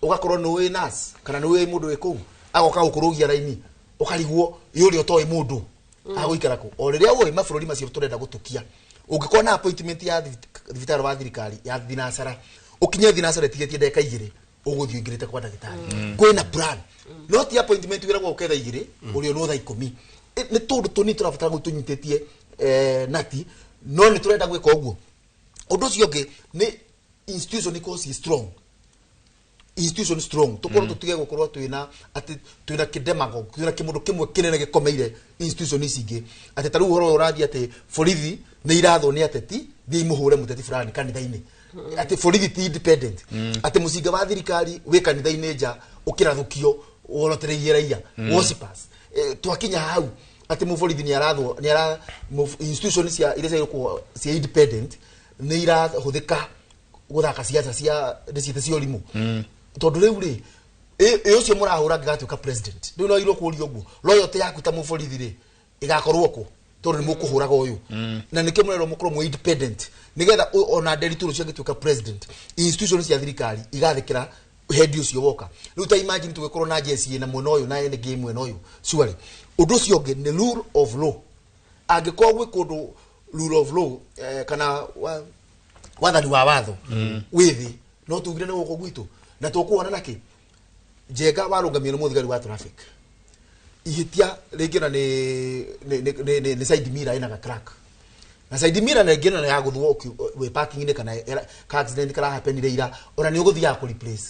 ugakorwo ni nurse kana ni mundu wi kuu agoka gukurugia raini ukarigwo yuri otoi mundu aguikara ku o riria uyi mabũrũri macio turenda gutukia ungikona na appointment ya thibitari wa thirikari ya thinacara ukinye thinacara tigetie ndeka igiri uguthio ingirite kwa ndagitari kwina plan not the appointment wira gwa uketha igiri uri no tha 10 ni tundu tuni turabatara gutunyitetie nati no ni turenda gwika uguo undu cio ngi ni institution iko si strong institution strong tukorwo tutige gukorwo twina kidemago twina kimundu kimwe kinene gikomeire institution icingi ati taru horo urathi ati borithi ni iratho ni ateti thii muhure muteti fulani kanitha-ini ati borithi ti independent ati mucinga wa thirikari wi kanitha-ini nja ukirathukio worotereirie raia worshippers twakinya hau ati muborithi ni ara institution cia iria cia independent ni irahuthika guthaka siasa cia ndicite cia urimu tondu riu ri ucio murahura ngatuka president riu no iro kurio guo loyalty yaku ta muborithi ri igakorwo ku tondu ni mukuhuraga uyu na nike murero mukorwo mu independent nigetha ona nderitu rucio ngituka president institutions cia thirikari igathikira head ucio woka riu ta imagine tugikorwo na jesi na mwena uyu na ene game mwena uyu surely undu ucio ngi ni rule of law angikorwo gwi kundu rule of law kana wathani wa watho withi no tugire ni guko gwitu na tukuona naki Njenga warungamia ni muthigari wa traffic ihitia ringina ni side mirror ina ga crack na side mirror na ngina ya guthwo we parking ni kana car accident kara happen ira ona ni uguthia ku replace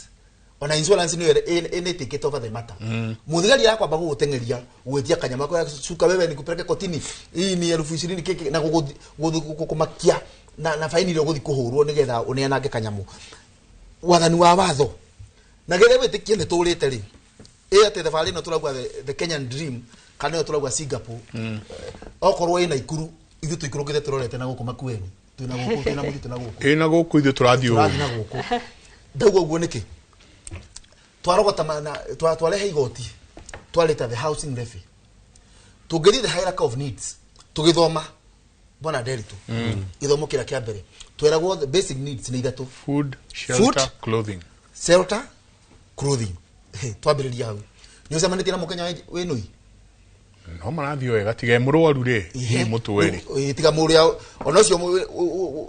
ona insurance ni ene ticket over the matter muthigari yakwa bagu gutengeria gwetia kanyama ko suka wewe ni kupeleke kotini hii ni 2020 keke na kumakia na faini ile guthi kuhurwo nigetha uneanage kanyamu wathani wa watho na gere we tikiende turite ri ate the valley no turagwa the Kenyan dream kana turagwa Singapore okorwo ina ikuru ithu tuikurugite turorete na gukuma kweni tuna muthi tuna guku ina guku ithu turathio na guku ndaugo guo niki twarogota mana twarehe igoti twareta the housing levy tugeri the hierarchy of needs tugithoma bona derito ithomo kira kia mbere tweragwo the basic needs ni ithatu food shelter clothing twambiriria hau ni ucemanitie na mukenya winui no marathio wega tiga murwaru ri mutweri tiga muria ona ucio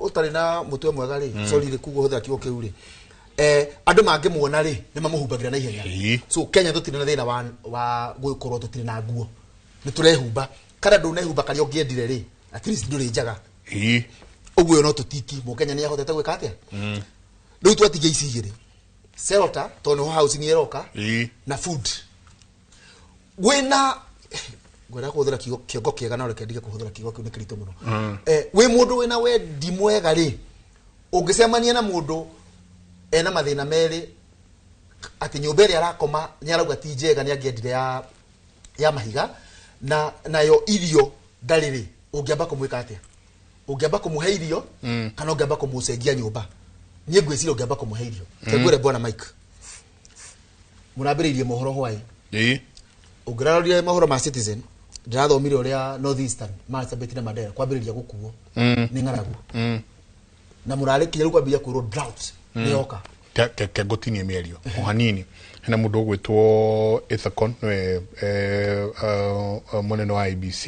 utari na mutwe mwega ri sorry ri kugo huthira kigo kiu ri andu mangimuona ri ni mamuhumbagira na ihenya so Kenya tutire na thina wa gukorwo tutire na nguo ni turehumba kada ndu nehumba kari ongiendire ri at least nduri njaga uguo no tutiki mukenya ni ahotete gwika atia riu twatige ici igiri shelter tono housing yeroka na food wina gwera kuthira kiongo kiega na rekendige kuhuthira kigo kiu ni kirito muno we mundu wina we di mwega ri ungicemania na mundu ena mathina meri ati nyumberi arakoma ni arauga ti njega ni angiendire ya mahiga na nayo irio daliri ungiamba kumwika atia ungiamba kumuhe irio kana ungiamba kumucenjia nyumba nie gwicira ungiamba kumuhe irio tegwire bwana Mike munabiririe mohoro hwai ungiraroria mohoro ma Citizen ndirathomire uria Northeastern Marsabit na Mandera kwambiriria gukuo ni ngaragu na murare kinya kwambia kwiro drought ni oka ke gotinie mierio o hanini hena mundu gwitwo Ethacon we munene wa IBC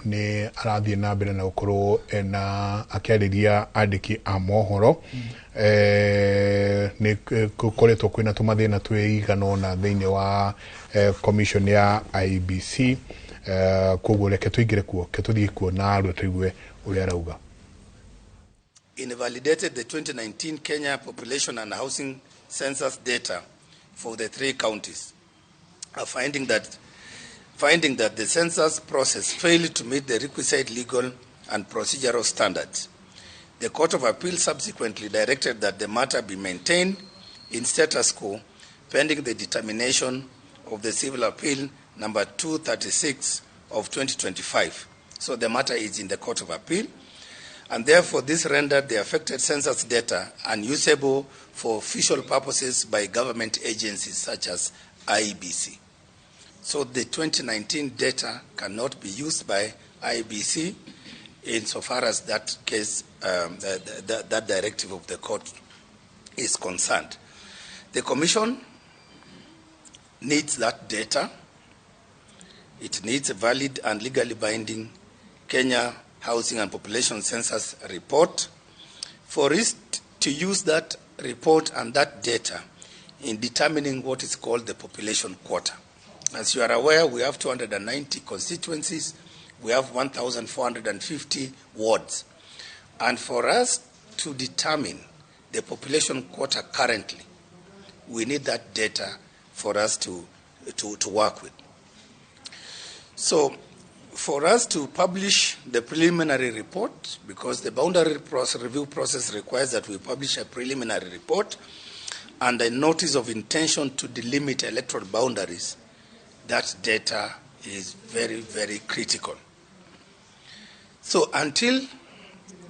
ni arathie na mbere na gukorwo na akiariria andiki a mohoro ni kukoretwo kwina tumathina twigano na thiini wa commission ya IBC koguo reke tuingire kuo ke tuthie kuo na aru tuigue uria arauga. Invalidated the 2019 Kenya population and housing census data for the 3 counties, finding that the census process failed to meet the requisite legal and procedural standards. The Court of Appeal subsequently directed that the matter be maintained in status quo pending the determination of the Civil Appeal number 236 of 2025. So the matter is in the Court of Appeal. and therefore this rendered the affected census data unusable for official purposes by government agencies such as IEBC. So the 2019 data cannot be used by IEBC insofar as that case, that directive of the court is concerned. The Commission needs that data. It needs a valid and legally binding Kenya Housing and Population Census report for it to use that report and that data in determining what is called the population quota. As you are aware, we have 290 constituencies. We have 1,450 wards. And for us to determine the population quota currently, we need that data for us to work with. So for us to publish the preliminary report, because the boundary review process requires that we publish a preliminary report and a notice of intention to delimit electoral boundaries, that data is very, very critical. So until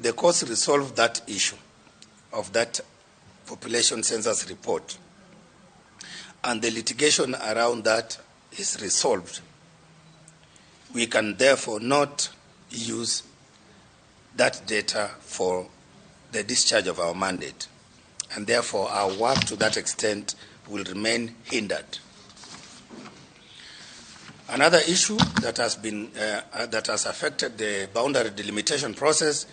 the courts resolve that issue of that population census report and the litigation around that is resolved, we can therefore not use that data for the discharge of our mandate. And therefore our work to that extent will remain hindered. Another issue that has been that has affected the boundary delimitation process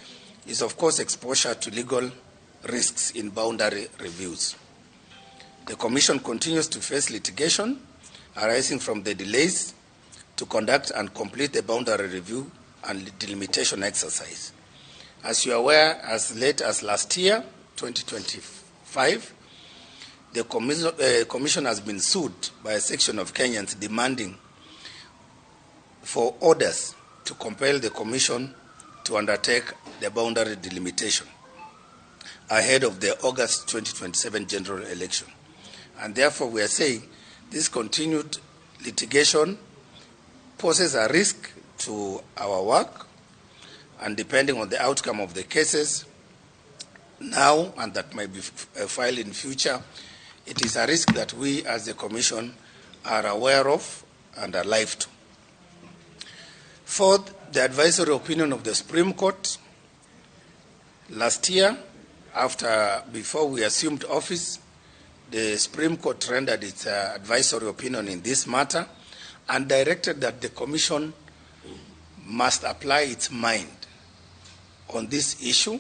is, of course, exposure to legal risks in boundary reviews. The Commission continues to face litigation arising from the delays to conduct and complete the boundary review and delimitation exercise. As you are aware, as late as last year, 2025, the Commission has been sued by a section of Kenyans demanding for orders to compel the Commission to undertake the boundary delimitation ahead of the August 2027 general election. And therefore we are saying this continued litigation poses a risk to our work, and depending on the outcome of the cases now and that might be filed in future, it is a risk that we as the Commission are aware of and are alive to. Fourth, the advisory opinion of the Supreme Court. Last year, before we assumed office, the Supreme Court rendered its advisory opinion in this matter and directed that the Commission must apply its mind on this issue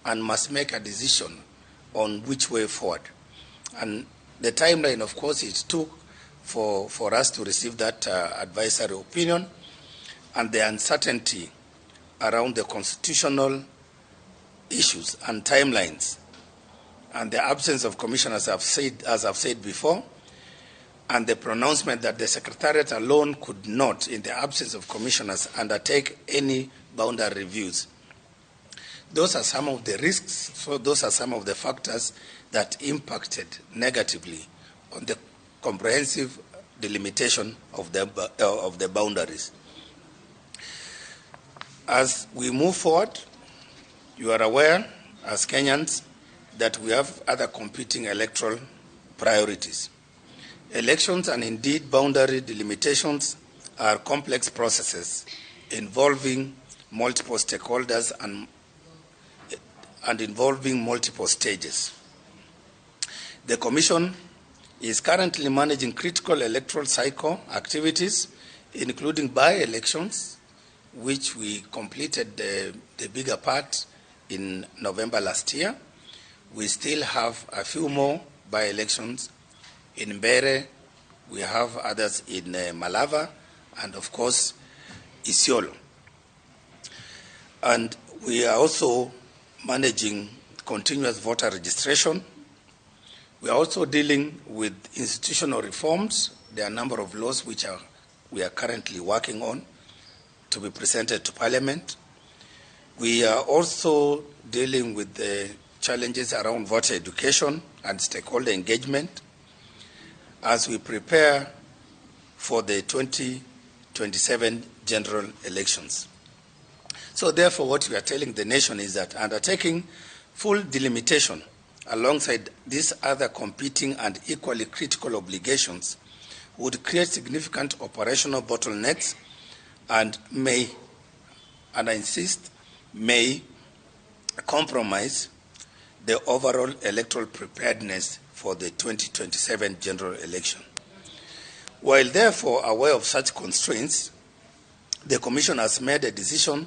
and must make a decision on which way forward. And the timeline, of course, it took for us to receive that advisory opinion, and the uncertainty around the constitutional issues and timelines, and the absence of commissioners, as I've said before, and the pronouncement that the Secretariat alone could not, in the absence of commissioners, undertake any boundary reviews. Those are some of the risks, so those are some of the factors that impacted negatively on the comprehensive delimitation of the boundaries. As we move forward, you are aware, as Kenyans, that we have other competing electoral priorities. Elections and indeed boundary delimitations are complex processes involving multiple stakeholders and involving multiple stages. The Commission is currently managing critical electoral cycle activities, including by-elections, which we completed the bigger part in November last year. We still have a few more by-elections in Mbeere. We have others in Malava, and of course, Isiolo. And we are also managing continuous voter registration. We are also dealing with institutional reforms. There are a number of laws which we are currently working on to be presented to Parliament. We are also dealing with the challenges around voter education and stakeholder engagement as we prepare for the 2027 general elections. So therefore, what we are telling the nation is that undertaking full delimitation alongside these other competing and equally critical obligations would create significant operational bottlenecks and may, and I insist, may compromise the overall electoral preparedness for the 2027 general election. While therefore aware of such constraints, the Commission has made a decision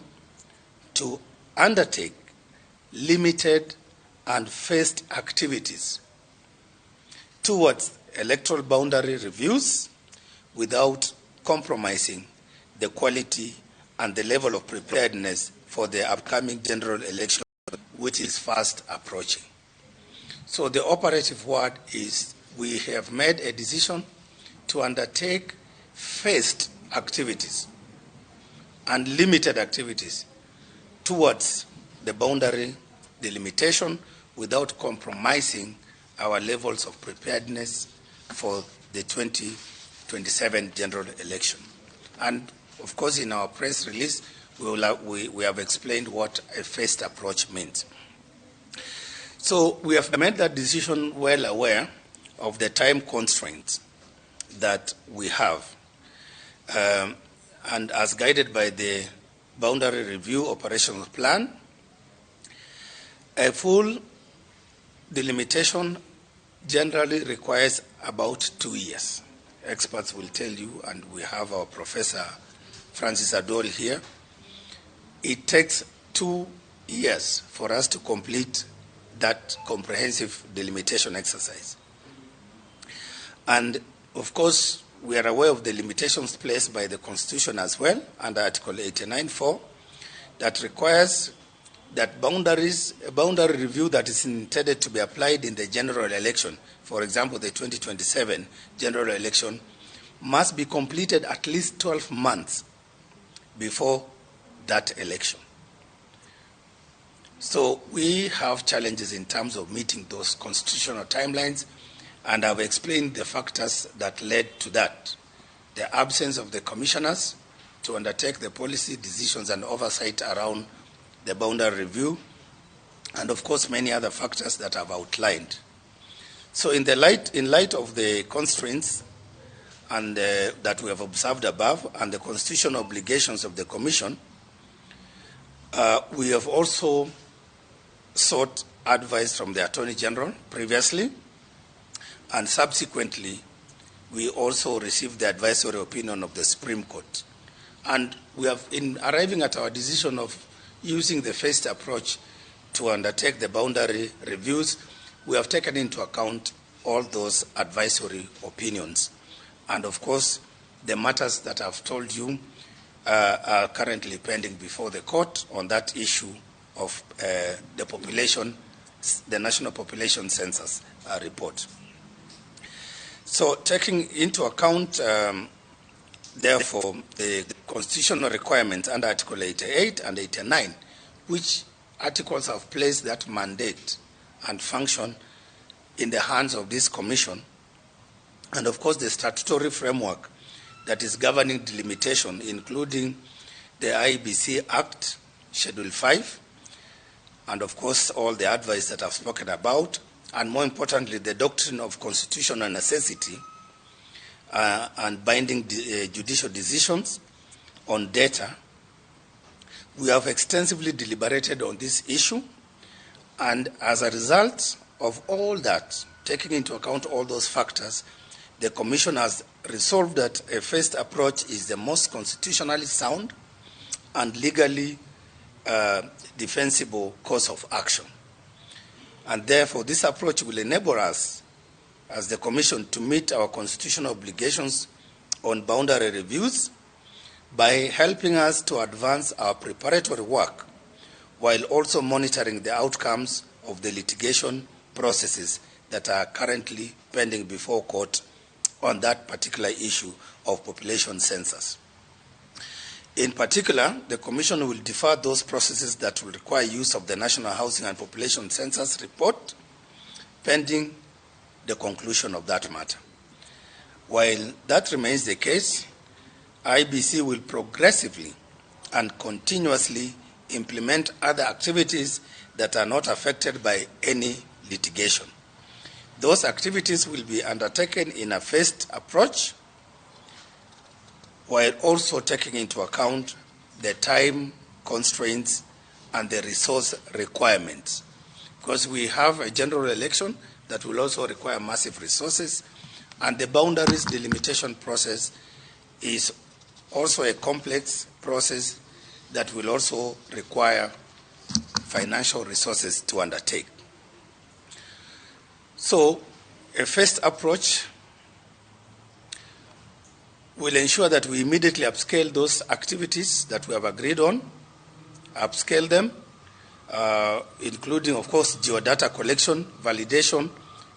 to undertake limited and phased activities towards electoral boundary reviews without compromising the quality and the level of preparedness for the upcoming general election, which is fast approaching. So the operative word is we have made a decision to undertake phased activities and limited activities towards the boundary delimitation without compromising our levels of preparedness for the 2027 general election. And of course, in our press release, we have explained what a phased approach means. So we have made that decision well aware of the time constraints that we have. And as guided by the Boundary Review Operational Plan, a full delimitation generally requires about 2 years. Experts will tell you, and we have our Professor Francis Adol here, it takes 2 years for us to complete that comprehensive delimitation exercise. And of course, we are aware of the limitations placed by the Constitution as well, under Article 89(4), that requires that a boundary review that is intended to be applied in the general election, for example, the 2027 general election, must be completed at least 12 months before that election. So we have challenges in terms of meeting those constitutional timelines, and I've explained the factors that led to that. The absence of the commissioners to undertake the policy decisions and oversight around the boundary review, and of course many other factors that I've outlined. So in light of the constraints and that we have observed above and the constitutional obligations of the Commission, we have also sought advice from the Attorney General previously, and subsequently we also received the advisory opinion of the Supreme Court. And we have, in arriving at our decision of using the phased approach to undertake the boundary reviews, we have taken into account all those advisory opinions. And of course, the matters that I've told you are currently pending before the court on that issue of the population, the National Population Census report. So taking into account, therefore, the constitutional requirements under Article 88 and 89, which articles have placed that mandate and function in the hands of this commission, and of course the statutory framework that is governing delimitation, including the IEBC Act, Schedule 5, and of course all the advice that I've spoken about, and more importantly, the doctrine of constitutional necessity and binding judicial decisions on data. We have extensively deliberated on this issue, and as a result of all that, taking into account all those factors, the Commission has resolved that a phased approach is the most constitutionally sound and legally defensible course of action. And therefore, this approach will enable us, as the Commission, to meet our constitutional obligations on boundary reviews by helping us to advance our preparatory work while also monitoring the outcomes of the litigation processes that are currently pending before court on that particular issue of population census. In particular, the Commission will defer those processes that will require use of the National Housing and Population Census report pending the conclusion of that matter. While that remains the case, IBC will progressively and continuously implement other activities that are not affected by any litigation. Those activities will be undertaken in a phased approach, while also taking into account the time constraints and the resource requirements. Because we have a general election that will also require massive resources, and the boundaries delimitation process is also a complex process that will also require financial resources to undertake. So a first approach will ensure that we immediately upscale those activities that we have agreed on, upscale them, including, of course, geodata collection, validation,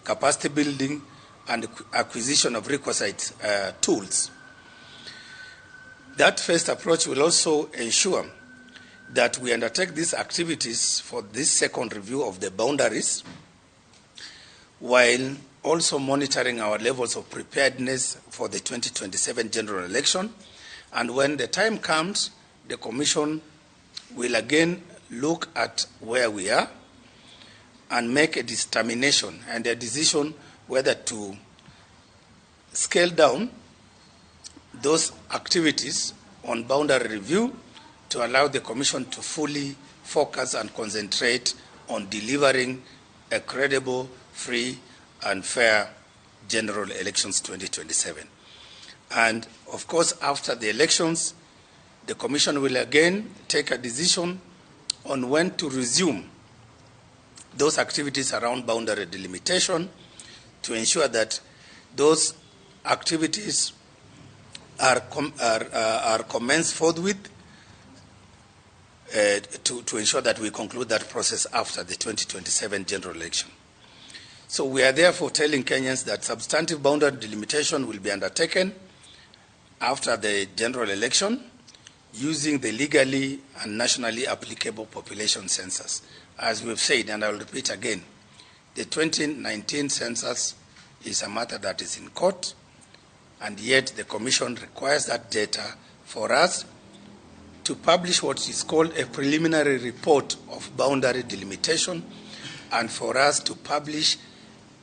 capacity building, and acquisition of requisite tools. That first approach will also ensure that we undertake these activities for this second review of the boundaries, while also monitoring our levels of preparedness for the 2027 general election. And when the time comes, the Commission will again look at where we are and make a determination and a decision whether to scale down those activities on boundary review to allow the Commission to fully focus and concentrate on delivering a credible, free, and fair general elections 2027. And of course, after the elections, the Commission will again take a decision on when to resume those activities around boundary delimitation to ensure that those activities are commenced forthwith to ensure that we conclude that process after the 2027 general election. So we are therefore telling Kenyans that substantive boundary delimitation will be undertaken after the general election using the legally and nationally applicable population census. As we've said, and I will repeat again, the 2019 census is a matter that is in court, and yet the Commission requires that data for us to publish what is called a preliminary report of boundary delimitation, and for us to publish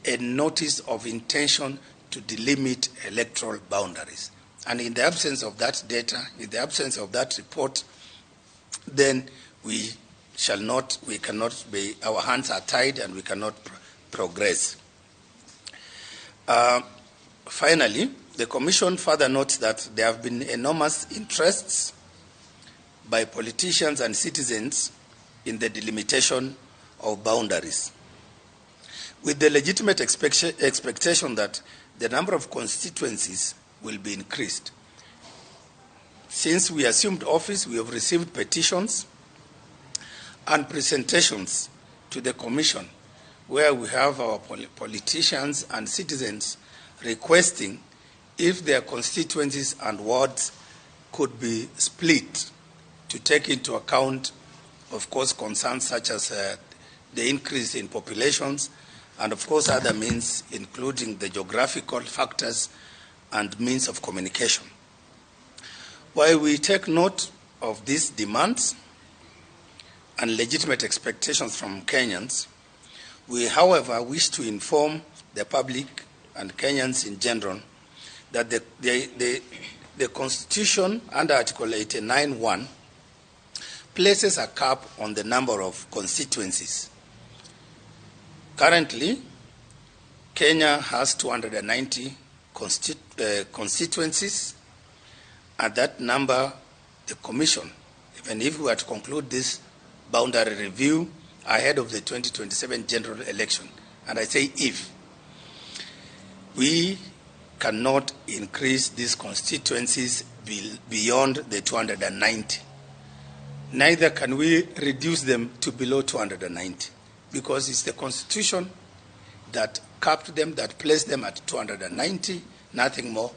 a notice of intention to delimit electoral boundaries. And in the absence of that data, in the absence of that report, then we cannot be, our hands are tied and we cannot progress. Finally, the Commission further notes that there have been enormous interests by politicians and citizens in the delimitation of boundaries, with the legitimate expectation that the number of constituencies will be increased. Since we assumed office, we have received petitions and presentations to the Commission where we have our politicians and citizens requesting if their constituencies and wards could be split to take into account, of course, concerns such as the increase in populations and, of course, other means, including the geographical factors and means of communication. While we take note of these demands and legitimate expectations from Kenyans, we, however, wish to inform the public and Kenyans in general that the Constitution under Article 89(1) places a cap on the number of constituencies. Currently, Kenya has 290 constituencies, and that number, the Commission, even if we were to conclude this boundary review ahead of the 2027 general election, and I say if, we cannot increase these constituencies beyond the 290. Neither can we reduce them to below 290, because it's the Constitution that capped them, that placed them at 290, nothing more,